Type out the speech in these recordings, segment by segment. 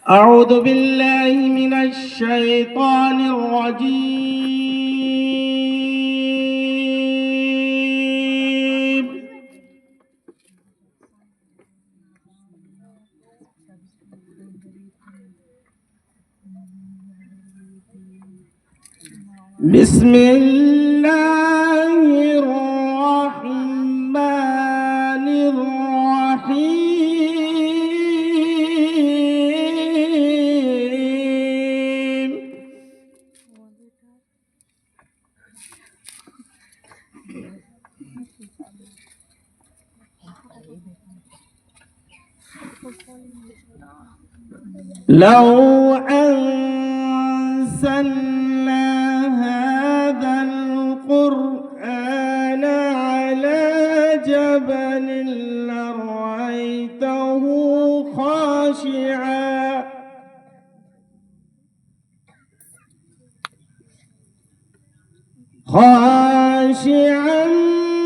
أعوذ بالله من الشيطان الرجيم. بسم الله الرحمن الرحيم. لو أنزلنا هذا القرآن على جبل لرأيته خاشعا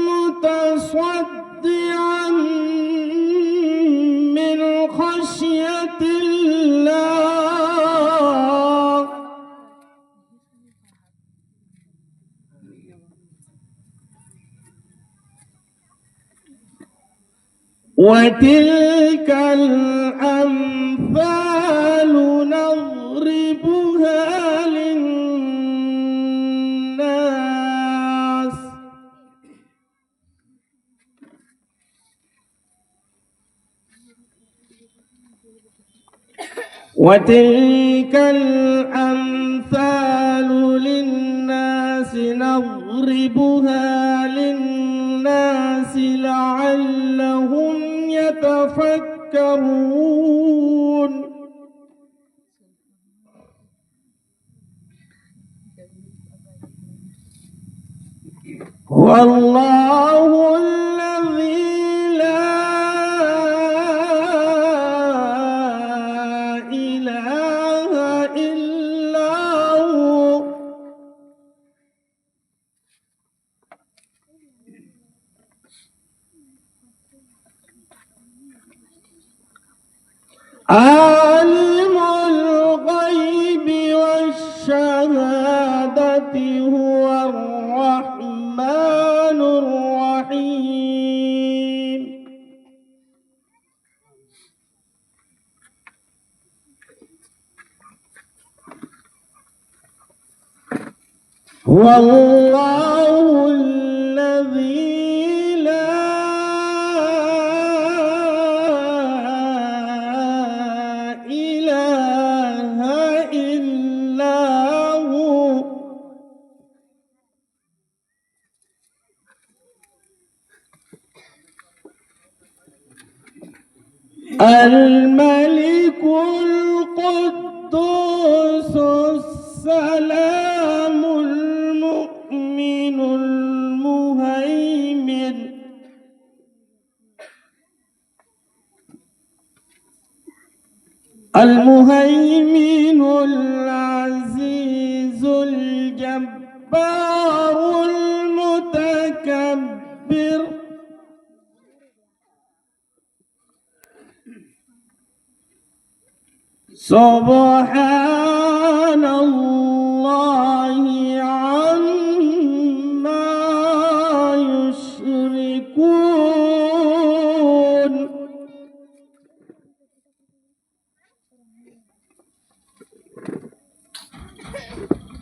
متصدعا من خشية الله. وتلك الأمثال نضربها للناس نضربها للناس لعلهم يتفكرون. هو الله الذي لا إله إلا هو. عالم الغيب والشهادة هو الرحمن الرحيم. هو الله الذي لا إله إلا هو. الملك القدوس السلام المؤمن المهيمن العزيز الجبار المتكبر. سبحان الله عما يشركون.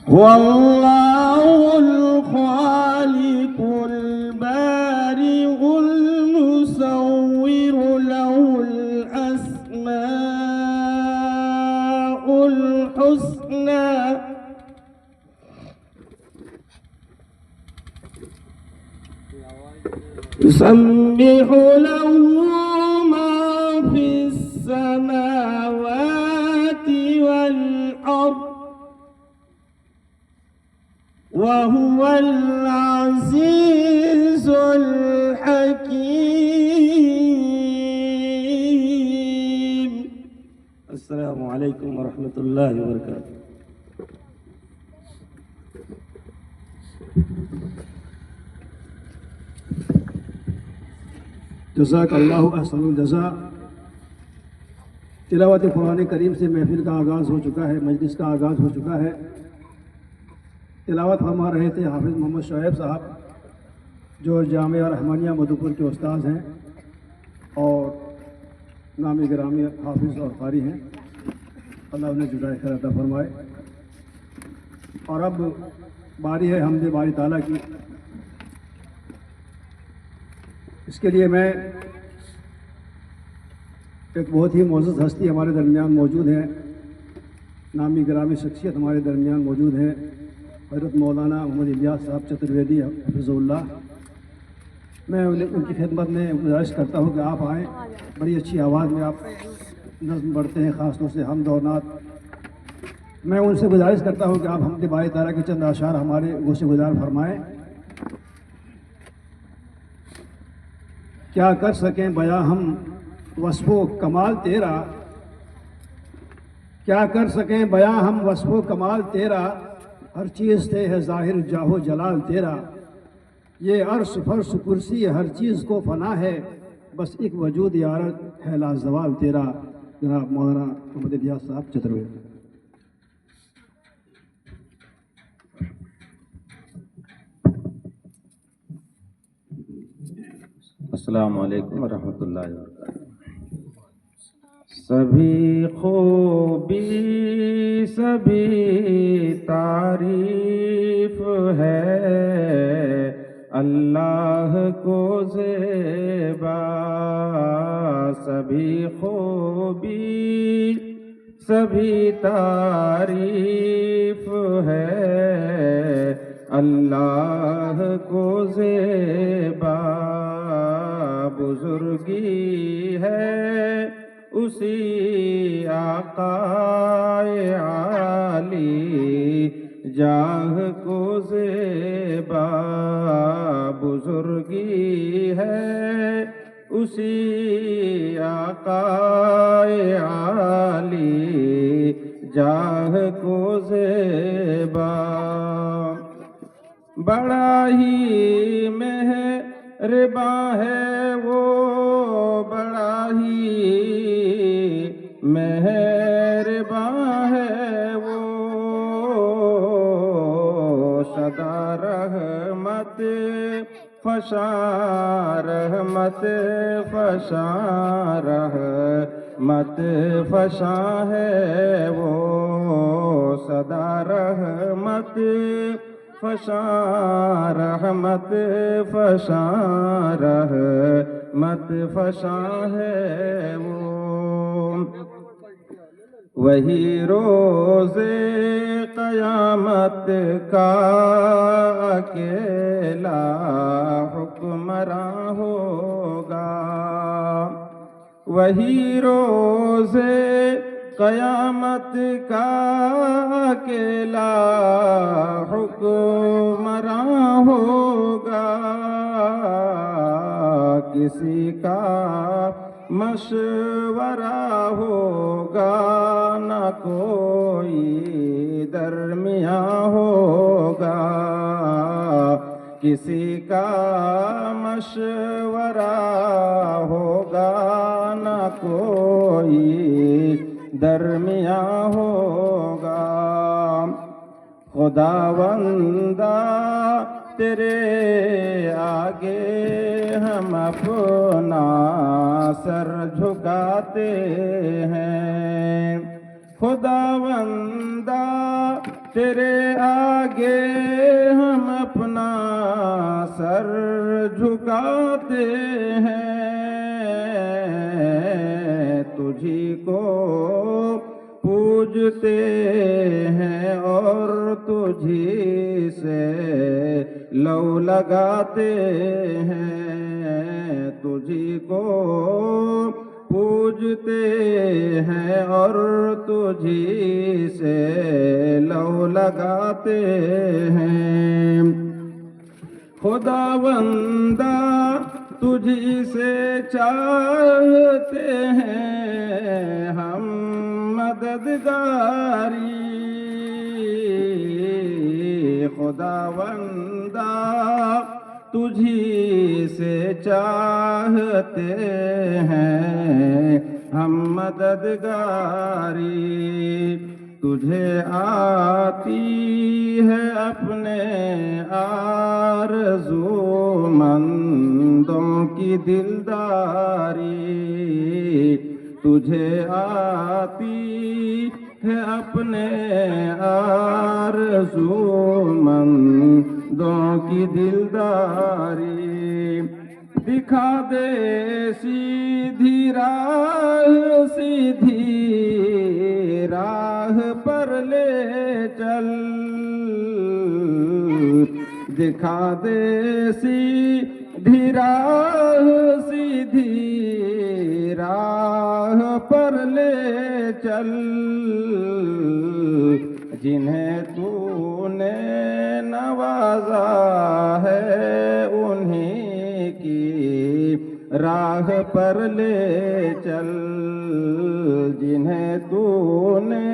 والله الخالق البارئ المصور له الأسماء الحسنى يسبح له ما في السماوات والأرض وهو العزيز الحكيم. السلام عليكم ورحمة الله وبركاته. جزاک اللہ احسن الجزا۔ تلاوت قرآن کریم سے محفل کا آغاز ہو چکا ہے، مجلس کا آغاز ہو چکا ہے۔ تلاوت فرما رہے تھے حافظ محمد شعیب صاحب، جو جامعہ رحمانیہ مدھوپور کے استاذ ہیں اور نامی گرامی حافظ اور قاری ہیں، اللہ انہیں جزائے خیر عطا فرمائے۔ اور اب باری ہے حمد باری تعالیٰ کی۔ اس کے لیے میں ایک بہت ہی معزز ہستی ہمارے درمیان موجود ہیں، نامی گرامی شخصیت ہمارے درمیان موجود ہیں، حضرت مولانا محمد الیاس صاحب چترویدی حفظ اللہ۔ میں ان کی خدمت میں گزارش کرتا ہوں کہ آپ آئیں، بڑی اچھی آواز میں آپ نظم پڑھتے ہیں، خاص طور سے حمد اور نعت۔ میں ان سے گزارش کرتا ہوں کہ آپ حمد باری تعالیٰ کے چند اشعار ہمارے گوشے گزار فرمائیں۔ کیا کر سکیں بیاں ہم وصف و کمال تیرا، کیا کر سکیں بیاں ہم وصف و کمال تیرا، ہر چیز سے ہے ظاہر جاہ و جلال تیرا، یہ عرش فرش کرسی ہر چیز کو فنا ہے، بس ایک وجود یارت ہے لازوال تیرا۔ جناب مولانا محمد الیاس صاحب چترویدی۔ السلام علیکم ورحمۃ اللہ وبرکاتہ۔ سبھی خوبی سبھی تعریف ہے اللہ کو زیبا، سبھی خوبی سبھی تعریف ہے اللہ کو زیبا، بزرگی ہے اسی آقائے عالی جاہ کو زیبا، بزرگی ہے اسی آقائے عالی جاہ کو زیبا، بڑا ہی مہرباں ہے وہ، بڑا ہی مہرباں ہے وہ، سدا رحمت فشاں رحمت فشاں رحمت فشاں ہے وہ، سدا رحمت فشاں رحمت فشاں رحمت فشاں ہے وہ، وہی روز قیامت کا اکیلا حکمراں ہوگا، وہی روز قیامت کا اکیلا حکمراں ہوگا، کسی کا مشورہ ہوگا نہ کوئی درمیاں ہوگا، کسی کا مشورہ ہوگا نہ کوئی درمیاں ہوگا، خداوندہ تیرے آگے ہم اپنا سر جھکاتے ہیں، خداوندہ تیرے آگے ہم اپنا سر جھکاتے ہیں، تجھی کو پوجتے ہیں اور تجھی سے لو لگاتے ہیں، تجھی کو پوجتے ہیں اور تجھی سے لو لگاتے ہیں، خداوندہ تجھی سے چاہتے ہیں ہم مددگاری، خداوندہ تجھی سے چاہتے ہیں ہم مددگاری، تجھے آتی ہے اپنے آرزو مندوں کی دلداری، تجھے آتی ہے اپنے آرزو مندوں کی دلداری، دکھا دے سیدھی راہ پر لے چل، دکھا دے سیدھی راہ پر لے چل، جنہیں تو نے نوازا ہے انہیں کی راہ پر لے چل، جنہیں تو نے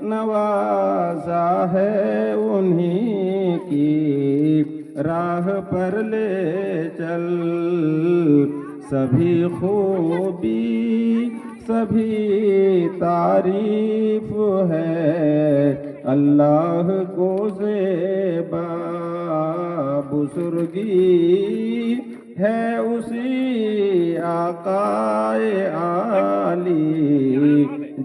نوازا ہے انہیں کی راہ پر لے چل، سبھی خوبی سبھی تعریف ہے اللہ کو زیبا، بزرگی ہے اسی آقائے عالی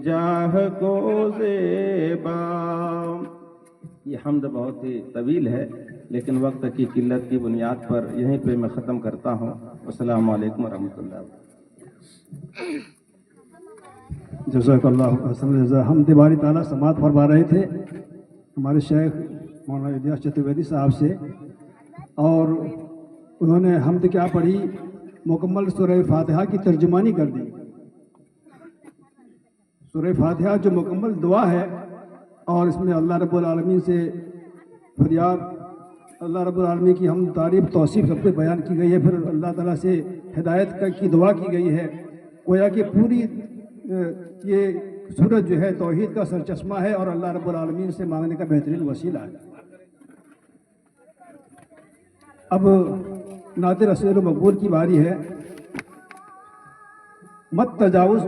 جاہ کو زیبا۔ یہ حمد بہت ہی طویل ہے لیکن وقت کی قلت کی بنیاد پر یہیں پہ میں ختم کرتا ہوں۔ السلام علیکم ورحمۃ اللہ۔ جزاک اللہ حسن جزا۔ ہم باری تعالیٰ سماعت فرما رہے تھے ہمارے شیخ مولانا الیاس چترویدی صاحب سے، اور انہوں نے حمد کیا پڑھی، مکمل سورہ فاتحہ کی ترجمانی کر دی۔ سورہ فاتحہ جو مکمل دعا ہے، اور اس میں اللہ رب العالمین سے فریاد، اللہ رب العالمین کی ہم تعریف توصیف سب کو بیان کی گئی ہے، پھر اللہ تعالیٰ سے ہدایت کی دعا کی گئی ہے۔ گویا کہ پوری یہ سورت جو ہے توحید کا سرچشمہ ہے اور اللہ رب العالمین سے مانگنے کا بہترین وسیلہ ہے۔ اب نعت رسول مقبول کی باری ہے۔ مت تجاوز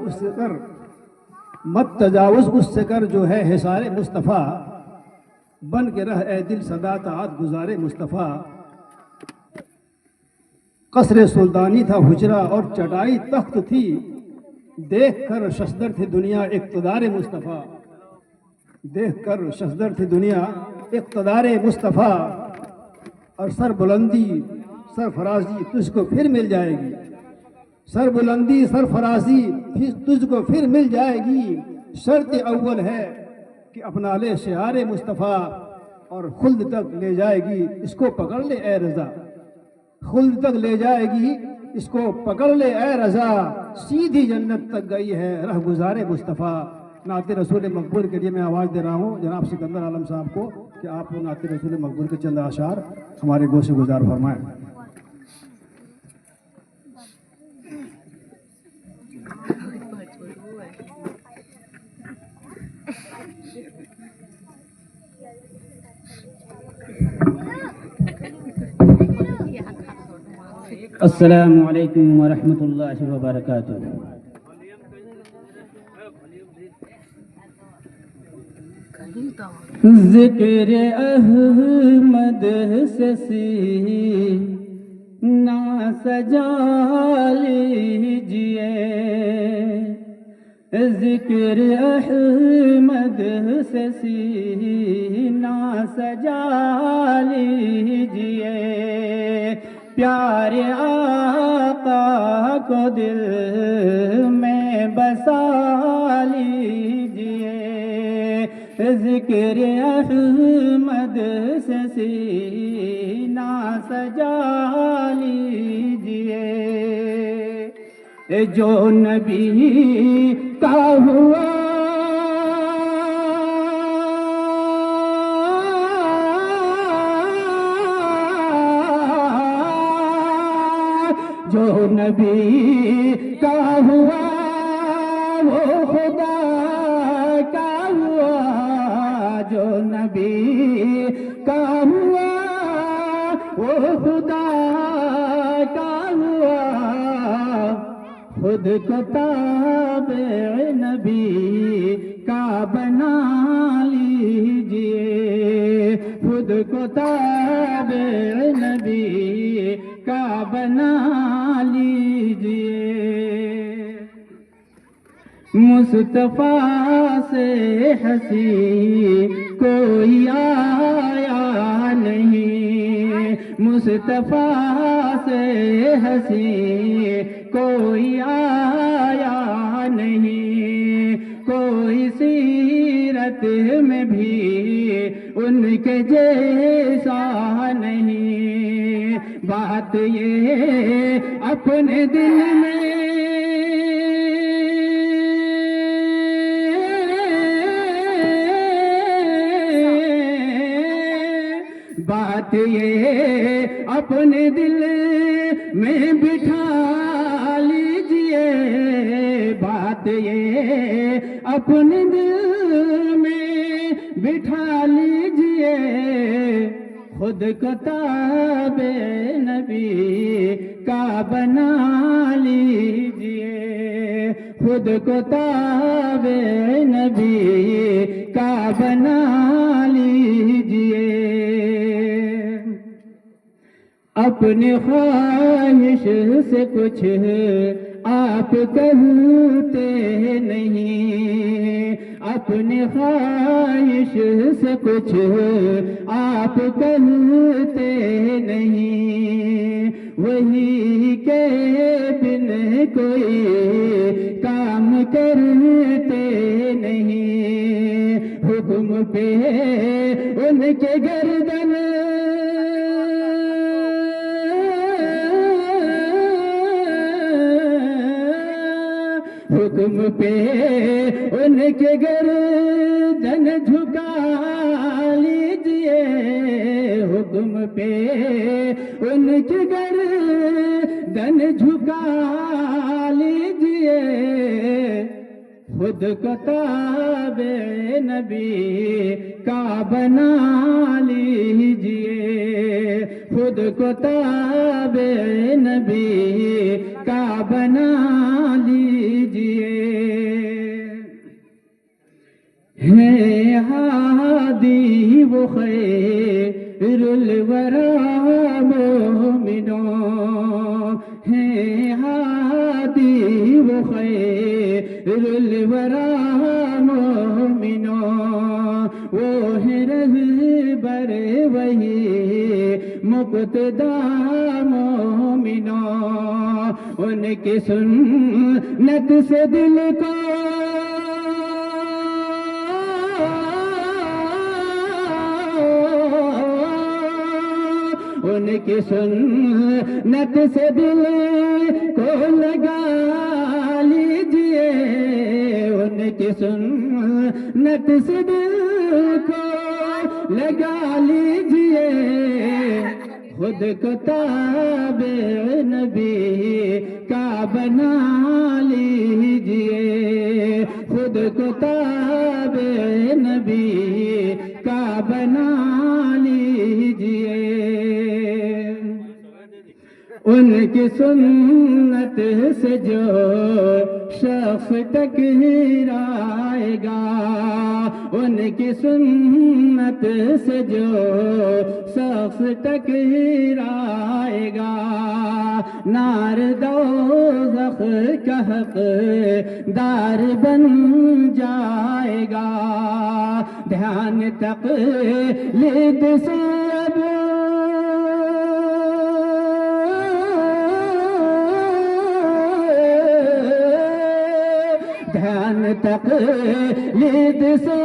اس سے کر جو ہے حصار مصطفیٰ، بن کے رہ اے دل صدا طاعت گزار مصطفیٰ، قصر سلطانی تھا حجرہ اور چٹائی تخت تھی، دیکھ کر ششدر تھی دنیا اقتدار مصطفیٰ، دیکھ کر ششدر تھی دنیا اقتدار مصطفیٰ، اور سر بلندی سرفرازی تجھ کو پھر مل جائے گی، سر بلندی سرفرازی تجھ کو پھر مل جائے گی، شرط اول ہے کہ اپنا لے شعار مصطفیٰ، اور خلد تک لے جائے گی اس کو پکڑ لے اے رضا، خلد تک لے جائے گی اس کو پکڑ لے اے رضا، سیدھی جنت تک گئی ہے رہ گزار مصطفیٰ۔ نعت رسول مقبول کے لیے میں آواز دے رہا ہوں جناب سکندر عالم صاحب کو کہ آپ نعت رسول مقبول کے چند اشعار ہمارے گوش سے گزار فرمائیں۔ السلام علیکم ورحمۃ اللہ وبرکاتہ۔ ذکر احمد سے سینہ سجا لیجئے، ذکر احمد سے سینہ سجا لیجئے، پیارے آقا کو دل میں بسا لیجئے، ذکر احمد سے سینہ سجا لیجئے، جو نبی کا ہوا جو نبی کا ہوا وہ خدا کا ہوا، جو نبی کا ہوا وہ خدا کا ہوا خود کو تابع نبی کا بنا لیجئے خود کو تابع نبی کا بنا لیجئے مصطفیٰ سے ہنسی کوئی آیا نہیں مصطفیٰ سے ہنسی کوئی آیا نہیں کوئی سیرت میں بھی ان کے جیسا نہیں بات یہ اپنے دل میں بات یہ اپنے دل میں بٹھا لیجئے بات یہ اپنے دل میں بٹھا لیجئے خود کو تابع نبی کا بنا لیجئے خود کو تابع نبی کا بنا لیجئے اپنی خواہش سے کچھ آپ کہتے نہیں اپنی خواہش سے کچھ آپ کہتے نہیں وہی کے بن کوئی کام کرتے نہیں حکم پہ ان کے گردن حکم پہ ان کے گردن جھکا لیجئے حکم پہ ان کے گردن جھکا لیجئے خود کو تابع نبی کا بنا لیجئے خود کو تابع نبی کا بنا لیجئے ہے ہادی وہ خیر الورا مومنوں ہے ہادی وہ خیر الورا مومنوں وہ ہے رہبر وہی مقتدی مومنوں ان کی سنت سے دل کو ان کی سنت سے دل کو لگا لیجئے ان کی سنت سے دل کو لگا لیجئے خود کو تابع نبی کا بنا لیجئے خود کو تابع نبی کا بنا لیجئے ان کی سنت سے جو شخص ٹکرائے گا ان کی سنت سے جو شخص ٹکرائے گا نار دوزخ کا حقدار بن جائے گا دھیان تقلید سے اب دھیان تقلید سے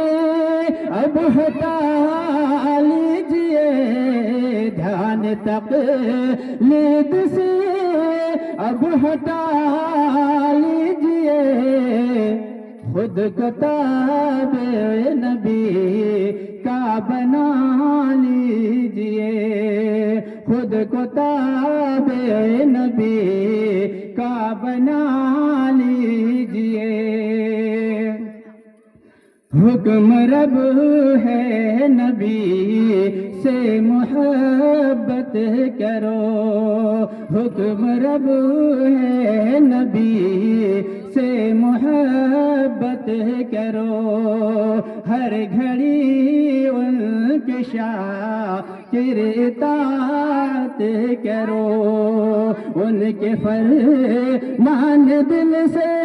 اب ہٹا لیجئے دھیان تقلید سے اب ہٹا لیجئے خود کو تابع نبی کا بنا لیجئے خود کو تابع نبی کا بنا لیجئے حکم رب ہے نبی سے محبت کرو، حکم رب ہے نبی سے محبت کرو، ہر گھڑی ان کی شاکر اطاعت کرو، ان کے فرمان دل سے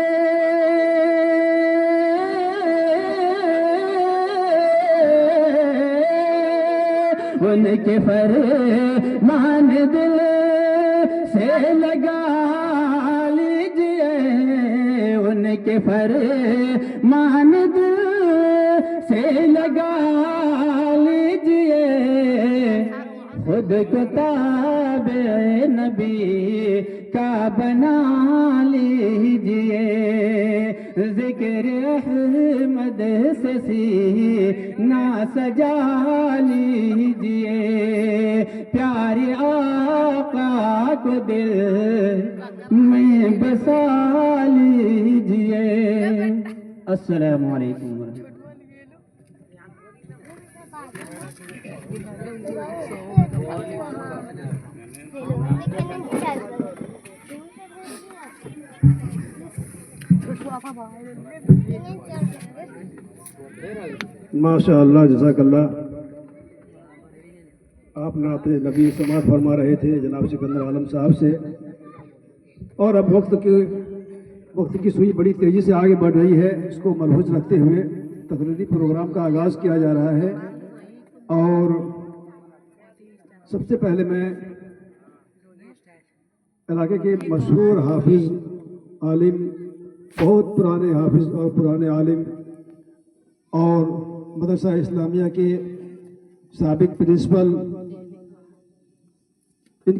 ان کے فرمان دل سے لگا لیجئے، ان کے فرمان دل سے لگا لیجئے، خود کو تابع نبی کا بنا لیجئے، ذکر احمد سے سینہ سجا لیجئے، پیارے آقا کو دل میں بسا لیجئے۔ السلام علیکم ورحمۃ اللہ۔ ماشاء اللہ، جزاک اللہ۔ آپ نعت نبی سماعت فرما رہے تھے جناب سکندر عالم صاحب سے، اور اب وقت کی سوئی بڑی تیزی سے آگے بڑھ رہی ہے، اس کو ملحوظ رکھتے ہوئے تقریری پروگرام کا آغاز کیا جا رہا ہے۔ اور سب سے پہلے میں علاقے کے مشہور حافظ عالم، بہت پرانے حافظ اور پرانے عالم اور مدرسہ اسلامیہ کے سابق پرنسپل، ان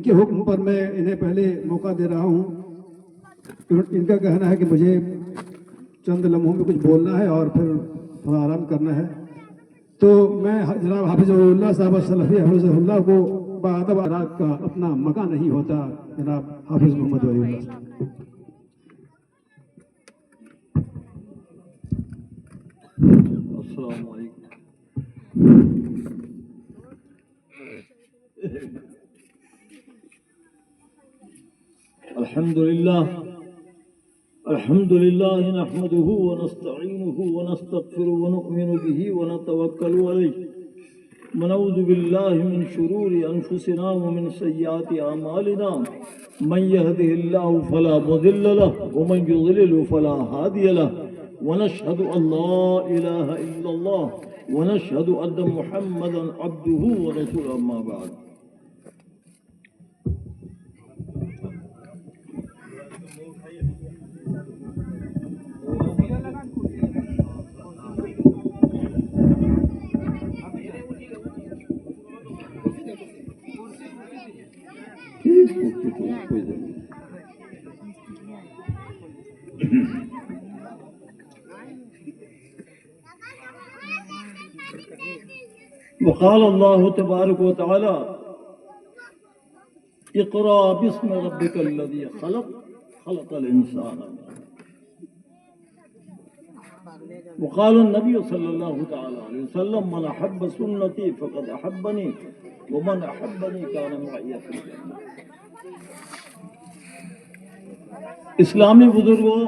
کے حکم پر میں انہیں پہلے موقع دے رہا ہوں۔ ان کا کہنا ہے کہ مجھے چند لمحوں میں کچھ بولنا ہے اور پھر تھوڑا آرام کرنا ہے، تو میں جناب حافظ اللہ صاحب السلفی حفظہ اللہ کو بادب آرات کا اپنا مکان نہیں ہوتا، جناب حافظ محمد ولی اللہ صاحب۔ السلام علیکم۔ الحمد لله نحمده ونستعينه ونستغفره ونؤمن به ونتوكل عليه ونعوذ بالله من شرور أنفسنا ومن سيئات أعمالنا، من يهده الله فلا مضل له ومن يضلل فلا هادي له، ونشهد أن لا إله إلا الله ونشهد أن محمدا عبده ورسوله، أما بعد۔ وقال الله تبارك وتعالى: اقرأ باسم ربك الذي خلق خلق الإنسان. وقال النبي صلى الله تعالى عليه وسلم: من أحب سنتي فقد أحبني ومن أحبني كان معي في الجنة. اسلامی بزرگوں،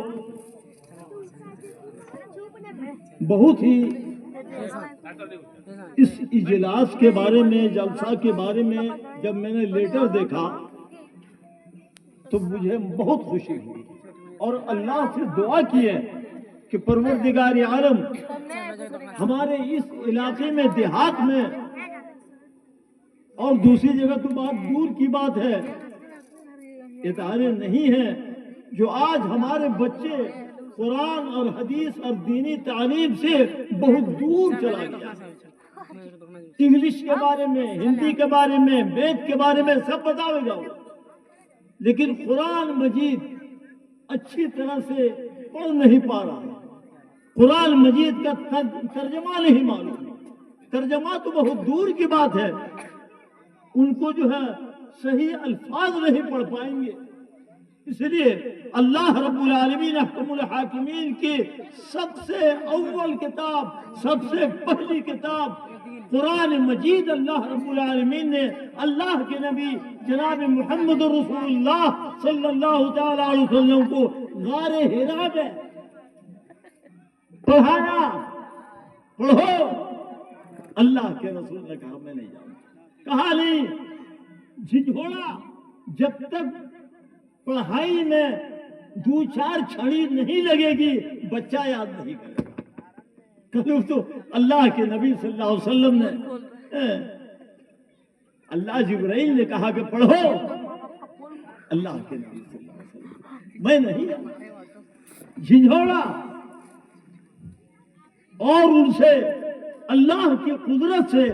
بہت ہی اس اجلاس کے بارے میں، جلسہ کے بارے میں جب میں نے لیٹر دیکھا تو مجھے بہت خوشی ہوئی، اور اللہ سے دعا کی ہے کہ پروردگار عالم ہمارے اس علاقے میں، دیہات میں، اور دوسری جگہ تو بات دور کی بات ہے، ادارے نہیں ہیں جو آج ہمارے بچے قرآن اور حدیث اور دینی تعلیم سے بہت دور چلا گیا۔ انگلش کے بارے میں، ہندی کے بارے میں، وید کے بارے میں سب بتاؤ گا، لیکن قرآن مجید اچھی طرح سے پڑھ نہیں پا رہا، قرآن مجید کا ترجمہ نہیں معلوم۔ ترجمہ تو بہت دور کی بات ہے، ان کو جو ہے صحیح الفاظ نہیں پڑھ پائیں گے، اس لیے اللہ رب العالمین احکم الحاکمین کی سب سے اول کتاب، سب سے پہلی کتاب قرآن مجید اللہ رب العالمین نے اللہ کے نبی جناب محمد رسول اللہ صلی اللہ تعالی علیہ وسلم کو غار حرا میں پڑھایا، پڑھو۔ اللہ کے رسول نے کہا میں نہیں جاؤں، کہا نہیں، جھنجھوڑا جب تک پڑھائی میں دو چار چھڑی نہیں لگے گی بچہ یاد نہیں کرے گا۔ کل تو اللہ کے نبی صلی اللہ علیہ وسلم نے اللہ جبرائیل نے کہا کہ پڑھو، اللہ کے نبی صلی اللہ علیہ وسلم میں نہیں، جھنجھوڑا اور ان سے اللہ کی قدرت سے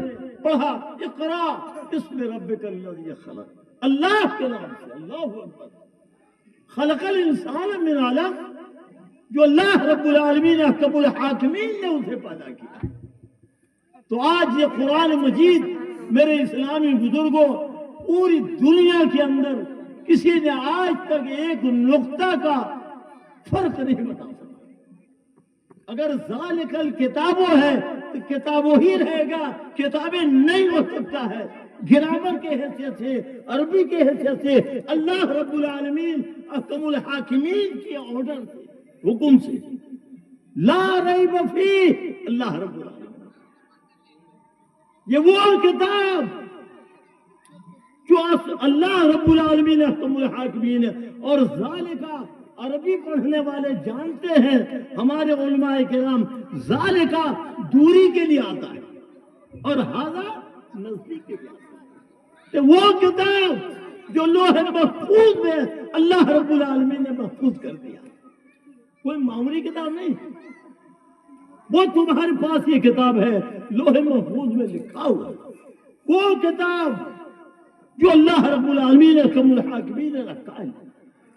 پڑھا، اقرا بسم ربک الذی خلق، اللہ کے نام سے، اللہ اکبر، خلق الانسان من علق، جو اللہ رب العالمین احکم الحاکمین نے اسے پیدا کیا۔ تو آج یہ قرآن مجید میرے اسلامی بزرگوں پوری دنیا کے اندر کسی نے آج تک ایک نقطہ کا فرق نہیں بتا سکتا۔ اگر ذالک الکتابوں ہے تو کتابوں ہی رہے گا، کتابیں نہیں ہو سکتا ہے۔ گرامر کے حیثیت سے، عربی کے حیثیت سے، اللہ رب العالمین احکم الحاکمین کے آرڈر سے، حکم سے، لا ریب فیہ، اللہ رب العالمین، یہ وہ کتاب جو اللہ رب العالمین احکم الحاکمین ہے۔ اور ذالکہ عربی پڑھنے والے جانتے ہیں، ہمارے علماء کرام، ذالکہ دوری کے لیے آتا ہے اور ھذا نزدیک کے لیے آتا ہے۔ کہ وہ کتاب جو لوح محفوظ میں اللہ رب العالمین نے محفوظ کر دیا، کوئی معمولی کتاب نہیں، وہ تمہارے پاس یہ کتاب ہے لوح محفوظ میں لکھا ہوا، وہ کتاب جو اللہ رب العالمین احکم الحاکمین نے رکھا ہے۔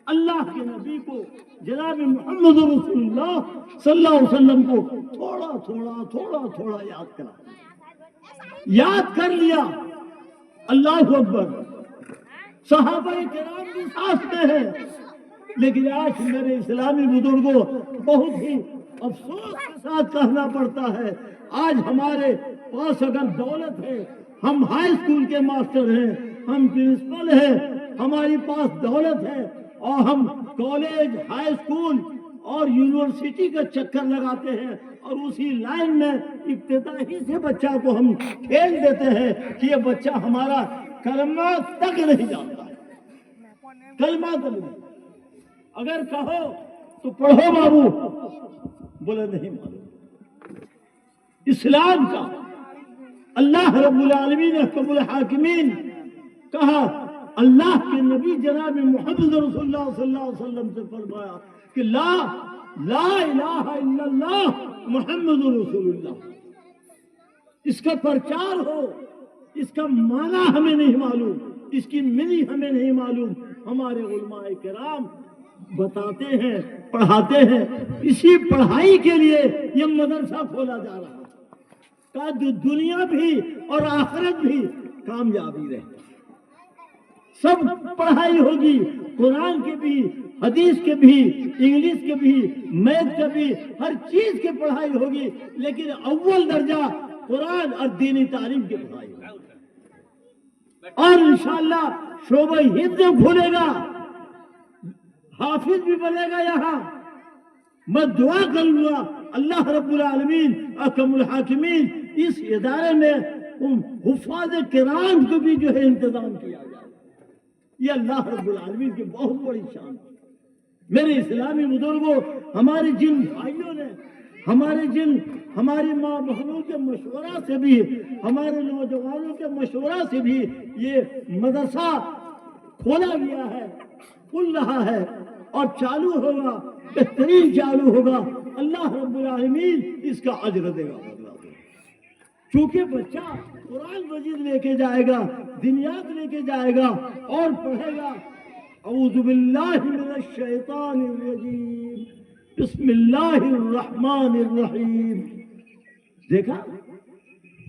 اللہ کے نبی کو جناب محمد رسول اللہ صلی اللہ علیہ وسلم کو تھوڑا تھوڑا تھوڑا تھوڑا یاد کرا، یاد کر لیا، اللہ اکبر۔ صحابہ کرام بھی ساتھ میں ہیں، لیکن آج میرے اسلامی بزرگوں بہت ہی افسوس کے ساتھ کہنا پڑتا ہے، آج ہمارے پاس اگر دولت ہے، ہم ہائی اسکول کے ماسٹر ہیں، ہم پرنسپل ہیں، ہماری پاس دولت ہے، اور ہم کالج، ہائی اسکول اور یونیورسٹی کا چکر لگاتے ہیں، اور اسی لائن میں ابتدائی سے بچہ کو ہم کھیل دیتے ہیں کہ یہ بچہ ہمارا کلمہ تک نہیں جانتا ہے، کلمہ تک نہیں۔ اگر کہو تو پڑھو بابو، بولے نہیں معلوم۔ اسلام کا اللہ رب العالمین احکم الحاکمین کہا، اللہ کے نبی جناب محمد رسول اللہ صلی اللہ علیہ وسلم سے فرمایا کہ لا الہ الا اللہ محمد رسول اللہ، اس کا پرچار ہو، اس کا معنی ہمیں نہیں معلوم، اس کی منی ہمیں نہیں معلوم، ہمارے علماء کرام بتاتے ہیں، پڑھاتے ہیں۔ اسی پڑھائی کے لیے یہ مدرسہ کھولا جا رہا ہے تاکہ دنیا بھی اور آخرت بھی کامیابی رہے۔ سب پڑھائی ہوگی، قرآن کی بھی، حدیث کے بھی، انگلش کے بھی، میتھ کے بھی، ہر چیز کی پڑھائی ہوگی، لیکن اول درجہ قرآن اور دینی تعلیم کی پڑھائی ہوگی۔ اور انشاءاللہ شعبہ حفظ کھلے گا، حافظ بھی بنے گا یہاں۔ میں دعا کروں گا اللہ رب العالمین احکم الحاکمین اس ادارے میں حفاظ کرام کو بھی جو ہے انتظام کیا جائے، یہ اللہ رب العالمین کی بہت بڑی شان ہے۔ میرے اسلامی بزرگوں، ہمارے جن بھائیوں نے، ہماری ماں بہنوں کے مشورہ سے بھی، ہمارے نوجوانوں کے مشورہ سے بھی یہ مدرسہ کھولا گیا ہے، کھل رہا ہے اور چالو ہوگا، بہترین چالو ہوگا۔ اللہ رب العالمین اس کا اجر دے گا۔ چونکہ بچہ قرآن مجید لے کے جائے گا، دنیات لے کے جائے گا اور پڑھے گا، اعوذ باللہ من الشیطان الرجیم، بسم اللہ الرحمن الرحیم۔ دیکھا؟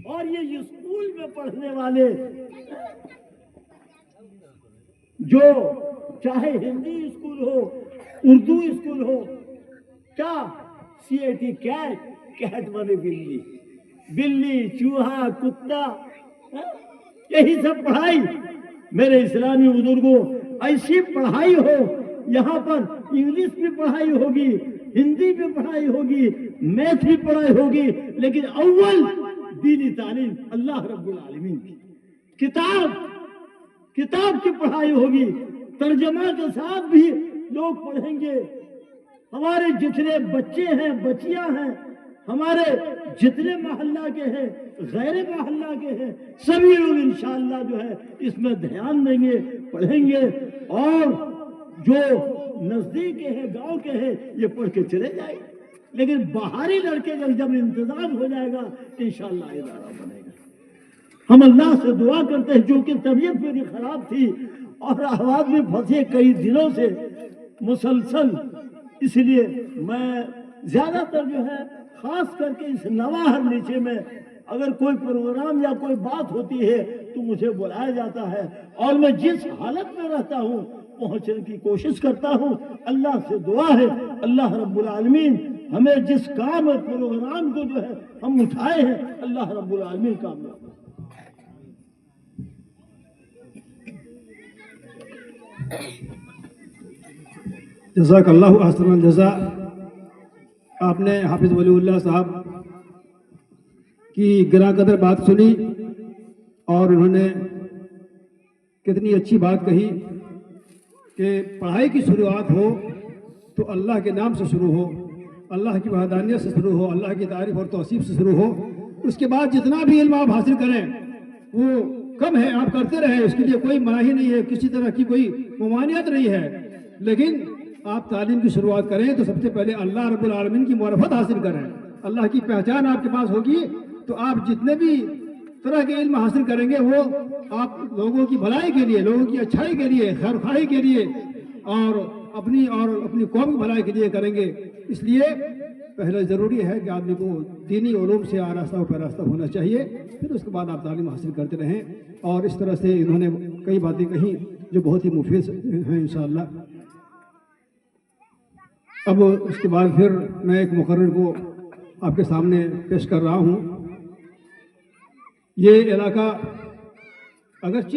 اور یہ اسکول میں پڑھنے والے جو چاہے ہندی اسکول ہو، اردو اسکول ہو، کیا CAT کیٹ مانے بلی، بلی، چوہا، کتا، یہی سب پڑھائی۔ میرے اسلامی بزرگوں، ایسی پڑھائی ہو، یہاں پر انگلش بھی پڑھائی ہوگی، ہندی بھی پڑھائی ہوگی، میتھ بھی پڑھائی ہوگی، لیکن اول دینی تعلیم اللہ رب العالمین کی کتاب کی پڑھائی ہوگی، ترجمہ کے ساتھ بھی لوگ پڑھیں گے۔ ہمارے جتنے بچے ہیں، بچیاں ہیں، ہمارے جتنے محلہ کے ہیں، غیر محلہ کے ہیں، سبھی لوگ انشاءاللہ جو ہے اس میں دھیان دیں گے، پڑھیں گے، اور جو نزدیک کے ہیں، گاؤں کے ہیں، یہ پڑھ کے چلے جائیں گے۔ لیکن باہری لڑکے کا جب انتظام ہو جائے گا انشاءاللہ ادارہ بنے گا۔ ہم اللہ سے دعا کرتے ہیں، جو کہ طبیعت میری خراب تھی اور احوال میں پھنسے کئی دنوں سے مسلسل، اس لیے میں زیادہ تر جو ہے خاص کر کے اس نواہر نیچے میں اگر کوئی پروگرام یا کوئی بات ہوتی ہے تو مجھے بلایا جاتا ہے، اور میں جس حالت میں رہتا ہوں پہنچنے کی کوشش کرتا ہوں۔ اللہ سے دعا ہے اللہ رب العالمین ہمیں جس کام پروگرام کو جو ہے ہم اٹھائے ہیں، اللہ رب العالمین کامیاب۔ جزاک اللہ احسن الجزا۔ آپ نے حافظ ولی اللہ صاحب کی گراں قدر بات سنی، اور انہوں نے کتنی اچھی بات کہی کہ پڑھائی کی شروعات ہو تو اللہ کے نام سے شروع ہو، اللہ کی وحدانیت سے شروع ہو، اللہ کی تعریف اور توصیف سے شروع ہو۔ اس کے بعد جتنا بھی علم آپ حاصل کریں وہ کم ہے، آپ کرتے رہیں، اس کے لیے کوئی مناہی نہیں ہے، کسی طرح کی کوئی ممانعت نہیں ہے، لیکن آپ تعلیم کی شروعات کریں تو سب سے پہلے اللہ رب العالمین کی معرفت حاصل کریں۔ اللہ کی پہچان آپ کے پاس ہوگی تو آپ جتنے بھی طرح کے علم حاصل کریں گے وہ آپ لوگوں کی بھلائی کے لیے، لوگوں کی اچھائی کے لیے، خیر خواہی کے لیے، اور اپنی قوم کی بھلائی کے لیے کریں گے۔ اس لیے پہلے ضروری ہے کہ آدمی کو دینی علوم سے آراستہ و پیراستہ ہونا چاہیے، پھر اس کے بعد آپ تعلیم حاصل کرتے رہیں۔ اور اس طرح سے انہوں نے کئی باتیں کہیں جو بہت ہی مفید ہیں انشاءاللہ۔ اب اس کے بعد پھر میں ایک مقرر کو آپ کے سامنے پیش کر رہا ہوں۔ یہ علاقہ اگرچہ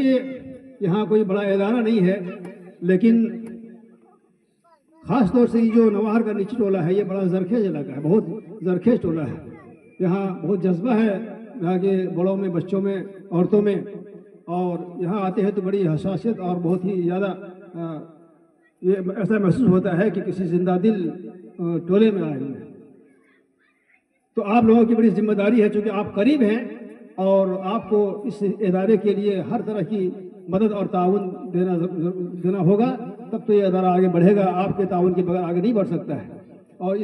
یہاں کوئی بڑا ادارہ نہیں ہے، لیکن خاص طور سے یہ جو نواہر کا نیچی ٹولہ ہے یہ بڑا زرخیز علاقہ ہے، بہت زرخیز ٹولہ ہے۔ یہاں بہت جذبہ ہے یہاں کے بڑوں میں، بچوں میں، عورتوں میں، اور یہاں آتے ہیں تو بڑی حساسیت اور بہت ہی زیادہ یہ ایسا محسوس ہوتا ہے کہ کسی زندہ دل ٹولے میں آئے ہیں۔ تو آپ لوگوں کی بڑی ذمہ داری ہے، چونکہ آپ قریب ہیں اور آپ کو اس ادارے کے لیے ہر طرح کی مدد اور تعاون دینا ہوگا، تب تو یہ ادارہ آگے بڑھے گا۔ آپ کے تعاون کے بغیر آگے نہیں بڑھ سکتا ہے۔ اور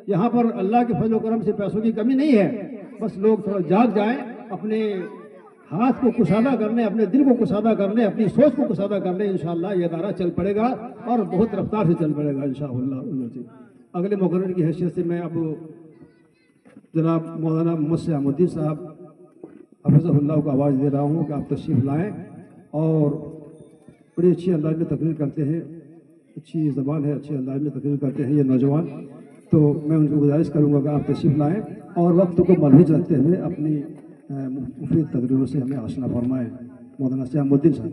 یہاں پر اللہ کے فضل و کرم سے پیسوں کی کمی نہیں ہے، بس لوگ تھوڑا جاگ جائیں، اپنے ہاتھ کو کشادہ کر لیں، اپنے دل کو کشادہ کر لیں، اپنی سوچ کو کشادہ کر لیں، انشاءاللہ یہ ادارہ چل پڑے گا اور بہت رفتار سے چل پڑے گا انشاءاللہ۔ اگلے مقرر کی حیثیت سے میں اب جناب مولانا محمد سیام الدین صاحب حفظہ اللہ کو آواز دے رہا ہوں کہ آپ تشریف لائیں، اور بڑی اچھی انداز میں تقریر کرتے ہیں، اچھی زبان ہے، اچھے انداز میں تقریر کرتے ہیں یہ نوجوان۔ تو میں ان کو گزارش کروں گا کہ آپ تشریف لائیں اور وقت کو ملحوظ رکھتے ہوئے اپنی مفید تقریروں سے ہمیں آشنا فرمائیں۔ مولانا سیام الدین صاحب۔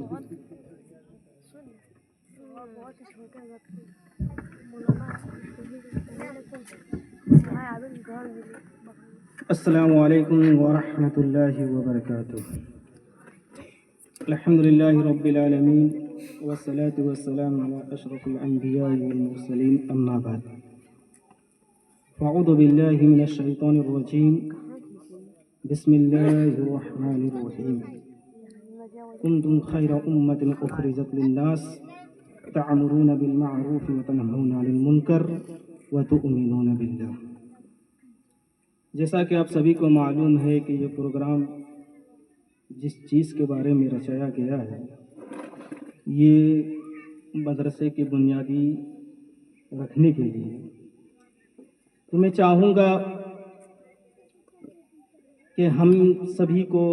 السلام علیکم ورحمۃ اللہ وبرکاتہ۔ الحمد للہ رب العالمین والصلاة والسلام علی اشرف الانبیاء والمرسلین، اما بعد، فاعوذ باللہ من الشیطان الرجیم، بسم اللہ الرحمن الرحیم، کنتم خیر امۃ اخرجت للناس تعمرون بالمعروف وتنہون عن المنکر وتؤمنون باللہ۔ جیسا کہ آپ سبھی کو معلوم ہے کہ یہ پروگرام جس چیز کے بارے میں رچایا گیا ہے یہ مدرسے کی بنیادی رکھنے کے لیے، تو میں چاہوں گا کہ ہم سبھی کو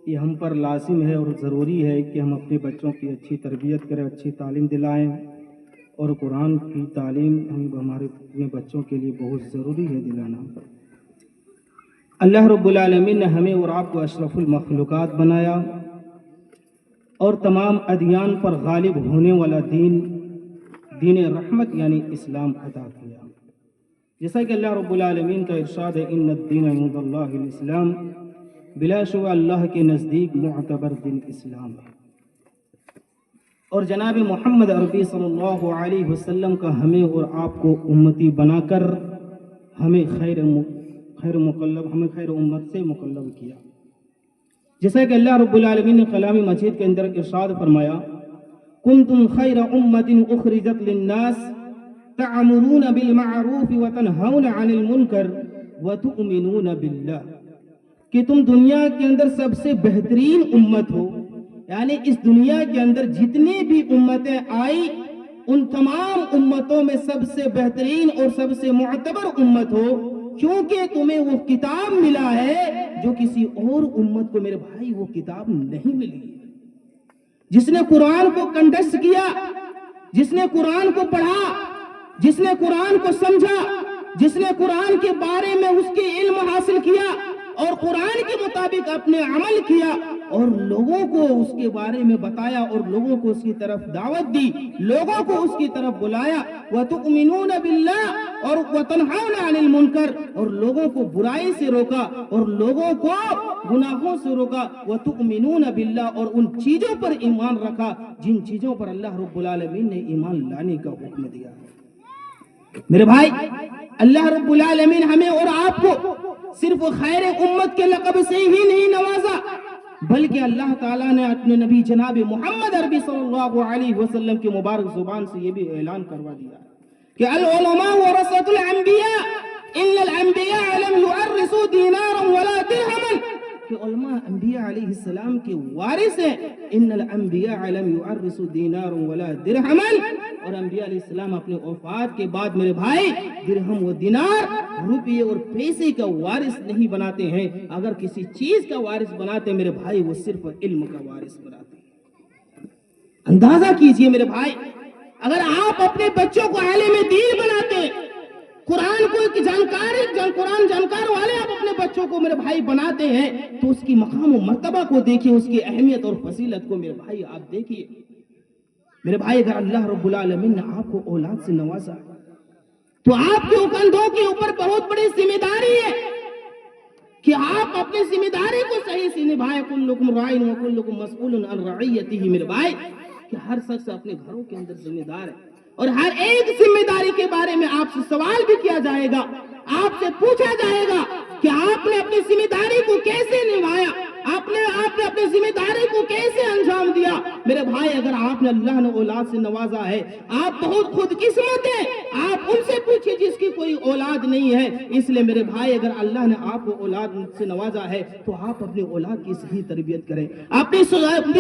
یہ ہم پر لازم ہے اور ضروری ہے کہ ہم اپنے بچوں کی اچھی تربیت کریں، اچھی تعلیم دلائیں، اور قرآن کی تعلیم ہمارے اپنے بچوں کے لیے بہت ضروری ہے دلانا۔ اللہ رب العالمین نے ہمیں اور آپ کو اشرف المخلوقات بنایا اور تمام ادیان پر غالب ہونے والا دین رحمت یعنی اسلام عطا کیا۔ جیسا کہ اللہ رب العالمین کا ارشاد ہے ان الدین عند اللہ الاسلام، بلا شبہ اللہ کے نزدیک معتبر دین اسلام ہے، اور جناب محمد عربی صلی اللہ علیہ وسلم کا ہمیں اور آپ کو امتی بنا کر ہمیں خیر امت سے مکلب کیا۔ جیسا کہ اللہ رب العالمین نے کلام مجید کے اندر ارشاد فرمایا کنتم خیر امت اخرجت للناس تعمرون بالمعروف وتنہون عن المنکر وتؤمنون باللہ، کہ تم دنیا کے اندر سب سے بہترین امت ہو، یعنی اس دنیا کے اندر جتنی بھی امتیں آئی ان تمام امتوں میں سب سے بہترین اور سب سے معتبر امت ہو، کیونکہ تمہیں وہ کتاب ملا ہے جو کسی اور امت کو میرے بھائی وہ کتاب نہیں ملی۔ جس نے قرآن کو کنٹسٹ کیا، جس نے قرآن کو پڑھا، جس نے قرآن کو سمجھا، جس نے قرآن کے بارے میں اس کے علم حاصل کیا اور قرآن کے مطابق اپنے عمل کیا اور لوگوں کو اس کے بارے میں بتایا اور لوگوں کو اس کی طرف دعوت دی، لوگوں کو اس کی طرف بلایا، وَتُؤْمِنُونَ بِاللَّهِ اور وَتَنْهَوْنَ عَنِ الْمُنْكَرِ اور لوگوں کو برائی سے روکا اور لوگوں کو گناہوں سے روکا، وَتُؤْمِنُونَ بِاللَّهِ اور ان چیزوں پر ایمان رکھا جن چیزوں پر اللہ رب العالمین نے ایمان لانے کا حکم دیا۔ میرے بھائی، اللہ رب العالمین ہمیں اور آپ کو صرف خیر امت کے لقب سے ہی نہیں نوازا، بلکہ اللہ تعالیٰ نے اپنے نبی جناب محمد عربی صلی اللہ علیہ وسلم کی مبارک زبان سے یہ بھی اعلان کروا دیا کہ العلماء ورثۃ الانبیاء ان الانبیاء لم یورثوا دینارا ولا درہما، کہ علماء انبیاء علیہ السلام کے وارث ہیں، ان الانبیاء لم یورثوا دینارا ولا درہما، اور انبیاء علیہ السلام اپنے وفات کے بعد میرے بھائی درہم و دینار روپیے اور پیسے کا وارث نہیں بناتے ہیں، اگر کسی چیز کا وارث بناتے ہیں میرے بھائی وہ صرف علم کا وارث بناتے ہیں۔ اندازہ کیجئے میرے بھائی، اگر آپ اپنے بچوں کو عالم دین بناتے ہیں، قرآن کو قرآن جانکار والے آپ اپنے بچوں کو میرے بھائی بناتے ہیں، تو اس کی مقام و مرتبہ کو دیکھیے، اس کی اہمیت اور فضیلت کو میرے بھائی آپ دیکھیے۔ میرے بھائی، اگر اللہ رب العالمین نے آپ کو اولاد سے نوازا تو آپ کے کندھوں کے اوپر بہت بڑی ذمہ داری ہے کہ آپ اپنی ذمہ داری کو صحیح سے نبھائیں۔ کلکم راع وکلکم مسئول عن رعیتہ، میرے بھائی کہ ہر شخص اپنے گھروں کے اندر ذمہ دار ہے اور ہر ایک ذمہ داری کے بارے میں آپ سے سوال بھی کیا جائے گا، آپ سے پوچھا جائے گا کہ آپ نے اپنی ذمہ داری کو کیسے نبھایا، آپ نے اپنی ذمہ داری کو کیسے انجام دیا۔ میرے بھائی، اگر آپ نے اللہ نے اولاد سے نوازا ہے، آپ بہت خود قسمت ہیں، آپ ان سے پوچھیں جس کی کوئی اولاد نہیں ہے۔ اس لیے میرے بھائی، اگر اللہ نے آپ کو اولاد سے نوازا ہے تو آپ اپنی اولاد کی صحیح تربیت کریں، اپنی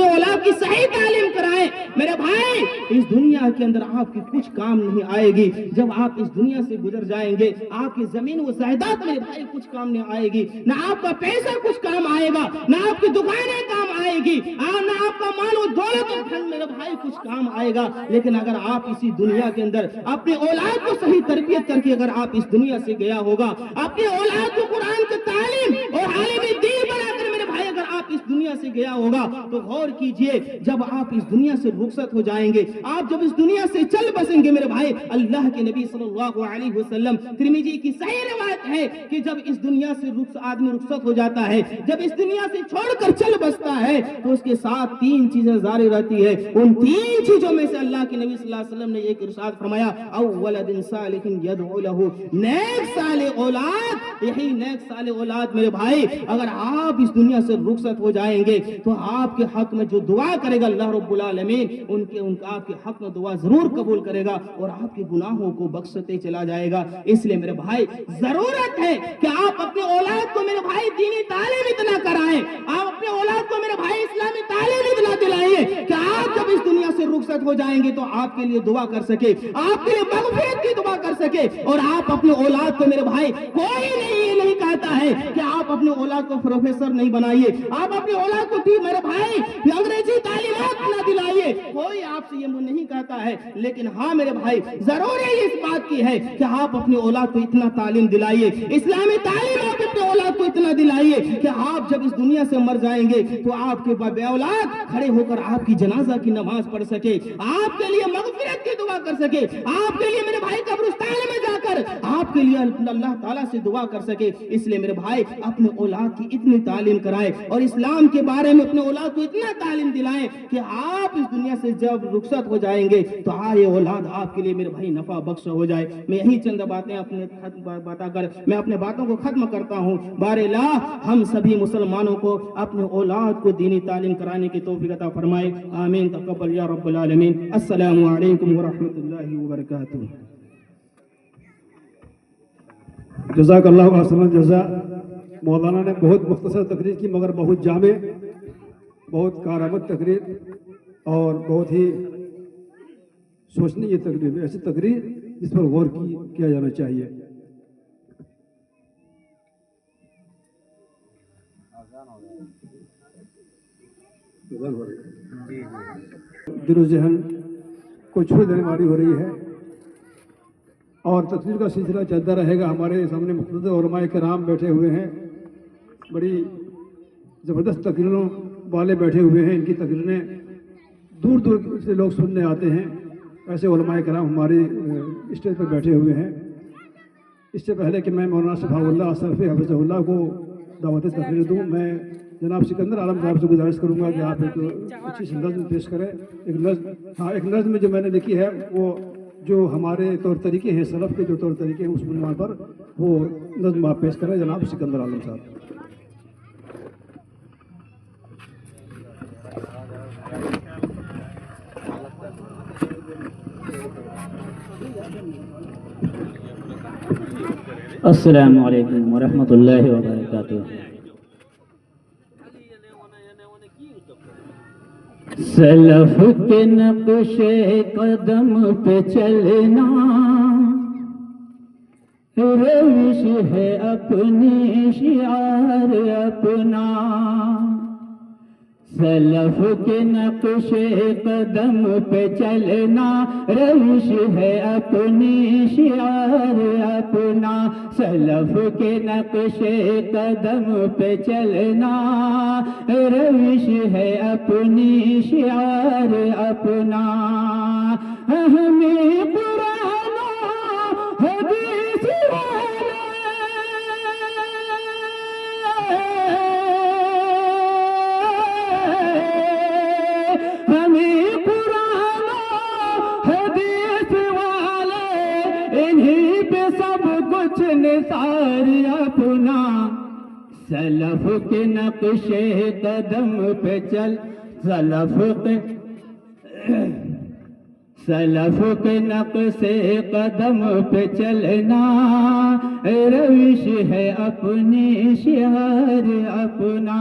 اولاد کی صحیح تعلیم کرائیں۔ میرے بھائی، اس دنیا کے اندر آپ کی کچھ کام نہیں آئے گی، جب آپ اس دنیا سے گزر جائیں گے آپ کی زمین و جائیداد میرے بھائی کچھ کام نہیں آئے گی، نہ آپ کا پیسہ کچھ کام آئے گا، نہ آپ کی دکانیں کام آئے گی، نہ آپ کا مال و دولت اور دھن میرے بھائی کچھ کام آئے گا۔ لیکن اگر آپ اسی دنیا کے اندر اپنے اولاد کو صحیح تربیت کر کے اگر آپ اس دنیا سے گیا ہوگا، اپنے اولاد کو قرآن کی تعلیم اور عالم دین بنا کر میرے بھائی اگر آپ اس دنیا سے گیا ہوگا تو غور کیجئے، جب آپ اس دنیا سے رخصت ہو جائیں گے، آپ جب اس دنیا سے چل بسیں گے میرے بھائی، اللہ کے نبی صلی اللہ علیہ وسلم، ترمذی کی صحیح روایت ہے کہ جب اس دنیا سے آدمی رخصت ہو جاتا ہے، جب اس دنیا سے چھوڑ کر چل بستا ہے تو اس کے ساتھ تین چیزیں جاری رہتی ہے۔ ان تین چیزوں میں سے اللہ کے نبی صلی اللہ علیہ وسلم نے ایک ارشاد فرمایا، او ولد صالح یدعو له، نیک صالح اولاد، یہی نیک صالح اولاد میرے بھائی اگر آپ اس دنیا سے رخصت ہو جائیں گے تو آپ کے حق میں جو دعا کرے گا اللہ رب العالمین آپ کے حق میں دعا ضرور قبول کرے گا اور آپ کے گناہوں کو بخشتے چلا جائے گا۔ اس لیے میرے بھائی ضرورت ہے کہ آپ اپنے اولاد کو میرے بھائی دینی تعلیم اتنا کرائیں، آپ اپنے اولاد کو میرے بھائی اسلامی تعلیم اتنا دلائیں کہ آپ جب اس دنیا سے رخصت ہو جائیں گے تو آپ کے لیے دعا کر سکے، آپ کے لیے مغفرت کی دعا کر سکے، اور آپ اپنے اولاد کو میرے بھائی کوئی نہیں یہ نہیں کہا کہتا ہے کہ آپ اپنے اولاد کو پروفیسر نہیں بنائیے, آپ اپنے اولاد کو میرے بھائی انگریزی تعلیمات نہ دلائیے, کوئی آپ سے یہ نہیں کہتا ہے. لیکن ہاں میرے بھائی, ضروری اس بات کی ہے کہ آپ اپنے اولاد کو اتنا تعلیم دلائیے, اسلامی تعلیم آپ اپنے اولاد کو اتنا دلائیے کہ آپ جب اس دنیا سے مر جائیں گے تو آپ کے بے اولاد کھڑے ہو کر آپ کی جنازہ کی نماز پڑھ سکے, آپ کے لیے مغفرت کی دعا کر سکے, آپ کے لیے میرے بھائی قبرستان میں جا کر آپ کے لیے اللہ تعالیٰ سے دعا کر سکے. اس لیے میرے بھائی اپنے اولاد کی اتنی تعلیم کرائیں اور اسلام کے بارے میں اپنے اولاد کو اتنا تعلیم دلائیں کہ آپ اس دنیا سے جب رخصت ہو جائیں گے تو یہ اولاد آپ کے لیے میرے بھائی نفع بخش ہو جائے. میں یہی چند باتیں اپنے بتا کر میں اپنے باتوں کو ختم کرتا ہوں. بار اللہ ہم سبھی مسلمانوں کو اپنے اولاد کو دینی تعلیم کرانے کی توفیق عطا فرمائے. آمین. تقبل یا رب العالمین. السلام علیکم ورحمۃ اللہ وبرکاتہ. جزاک اللہ حسن جزا. مولانا نے بہت مختصر تقریر کی مگر بہت جامع, بہت کارآمد تقریر اور بہت ہی سوچنے کی تقریر, ایسی تقریر جس پر غور کیا جانا چاہیے. دل و ذہن کو چھو دینے والی ہو رہی ہے اور تقریر کا سلسلہ چلتا رہے گا. ہمارے سامنے مختلف علماء کرام بیٹھے ہوئے ہیں, بڑی زبردست تقریروں والے بیٹھے ہوئے ہیں. ان کی تقریریں دور دور سے لوگ سننے آتے ہیں. ایسے علماء کرام ہمارے اسٹیج پر بیٹھے ہوئے ہیں. اس سے پہلے کہ میں مولانا شفاء اللہ اشرف حفظہ اللہ کو دعوت تقریر دوں, میں جناب سکندر عالم صاحب سے گزارش کروں گا کہ آپ ایک اچھی سی نظم پیش کریں. ایک نظم جو میں نے لکھی ہے وہ جو ہمارے طور طریقے ہیں, سلف کے جو طور طریقے ہیں, اس بنیاد پر وہ نظم آپ پیش کریں جناب سکندر عالم صاحب. السلام علیکم ورحمۃ اللہ وبرکاتہ. سلف کے نقش قدم پہ چلنا روش ہے اپنی شعار اپنا. سلف کے نقش قدم پہ چلنا روش ہے اپنی شعار اپنا. سلف کے نقش قدم پہ چلنا روش ہے اپنی شعار اپنا. ہمیں قرآن و حدیث نثار اپنا. سلف کے نقش قدم پہ چل سلف کے نقش قدم پہ چلنا روش ہے اپنی شعار اپنا.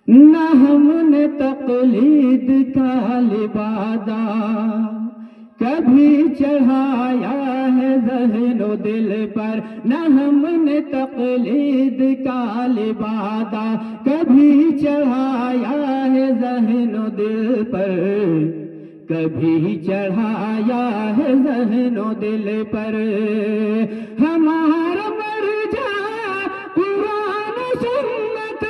نہ ہم نے تقلید کا لبادہ کبھی چڑھایا ہے ذہن و دل پر. نہ ہم نے تقلید کا لبادہ کبھی چڑھایا ہے ذہن و دل پر. کبھی چڑھایا ہے ذہن و دل پر. ہمارا مرجع قرآن و سنت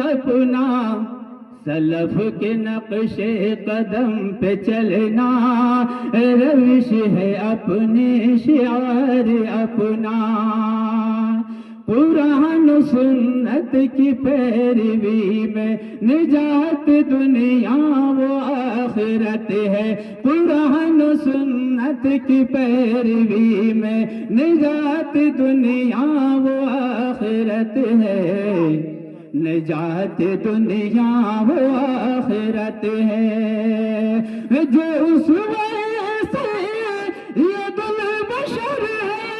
اپنا. سلف کے نقش قدم پہ چلنا روش ہے اپنی شعار اپنا. قرآن و سنت کی پیروی میں نجات دنیا و آخرت ہے. قرآن و سنت کی پیروی میں نجات دنیا و آخرت ہے. نجات دنیا و آخرت ہے. جو اس وجہ سے یہ دل بشر ہے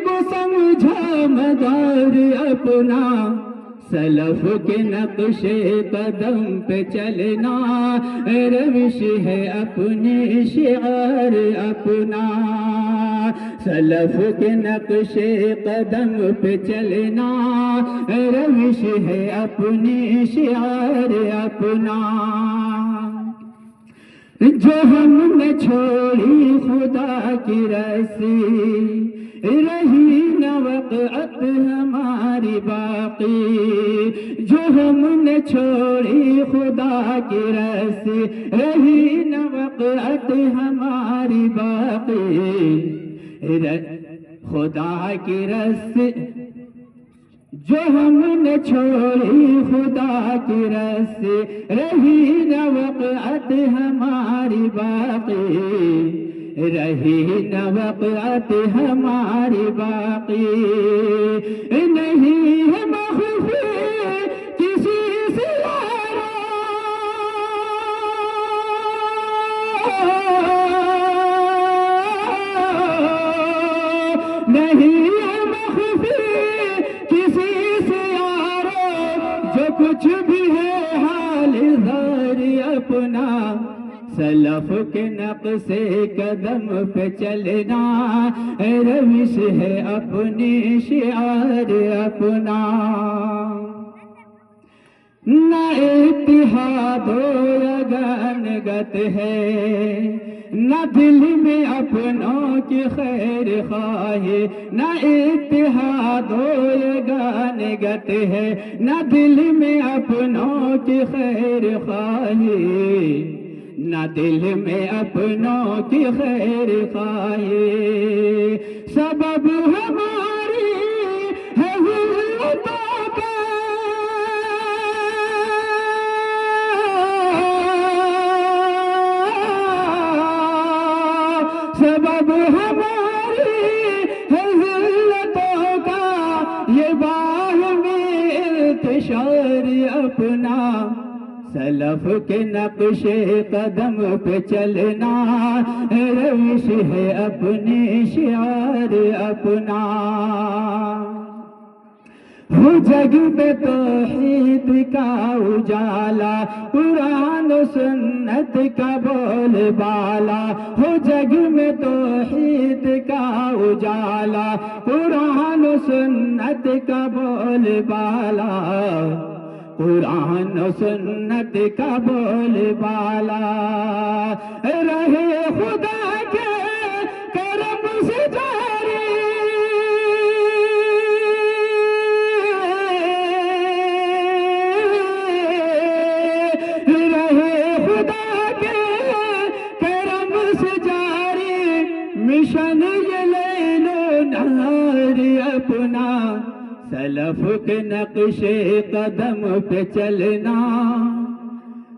کو سمجھا مدار اپنا سلف کے نقش قدم پہ چلنا روش ہے اپنی شعار اپنا سلف کے نقش قدم پہ چلنا روش ہے اپنی شعار اپنا جو ہم نے چھوڑی خدا کی رسی رہی نہ وقت ہماری باقی جو ہم نے چھوڑی خدا کی رسی رہی نہ وقت ہماری باقی خدا کی رسی جو ہم نے چھوڑی خدا کی رسی رہی نہ وقت ہماری باقی رہی نہ وقت ہماری باقی نہیں ہے مخفی کسی سے یارا نہیں ہے مخفی کسی سے یارا جو کچھ بھی ہے حال ظاہر اپنا سلف کے نقش قدم پہ چلنا روش ہے اپنی شعار اپنا نہ اتحاد و یگانگت ہے نہ دل میں اپنوں کی خیر خواہی نہ اتحاد و یگانگت ہے نہ دل میں اپنوں کی خیر خواہی نہ دل میں اپنوں کی خیر خواہی سبب ہماری ہے ذلتوں کا سبب ہماری ہے ذلتوں کا یہ باہمی انتشار اپنا سلف کے نقش قدم پہ چلنا روش ہے اپنی شعار اپنا ہو جگ میں توحید کا اجالا قرآن و سنت کا بول بالا ہو جگ میں توحید کا اجالا قرآن و سنت کا بول بالا قرآن و سنت کا بول بالا رہے خدا کے کرم سے جاری رہے خدا کے کرم سے جاری مشن یہ لیل و نہار اپنا سلف کے نقش قدم پہ چلنا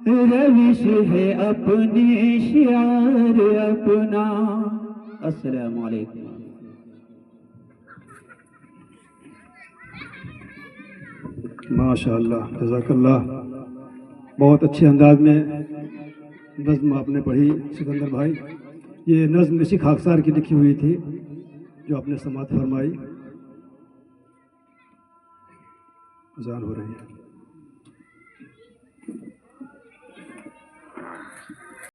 روش ہے اپنی شعار اپنا السلام علیکم ماشاء اللہ جزاک اللہ بہت اچھے انداز میں نظم آپ نے پڑھی سکندر بھائی یہ نظم اسی خاکسار کی لکھی ہوئی تھی جو آپ نے سماعت فرمائی اذان ہو رہی ہے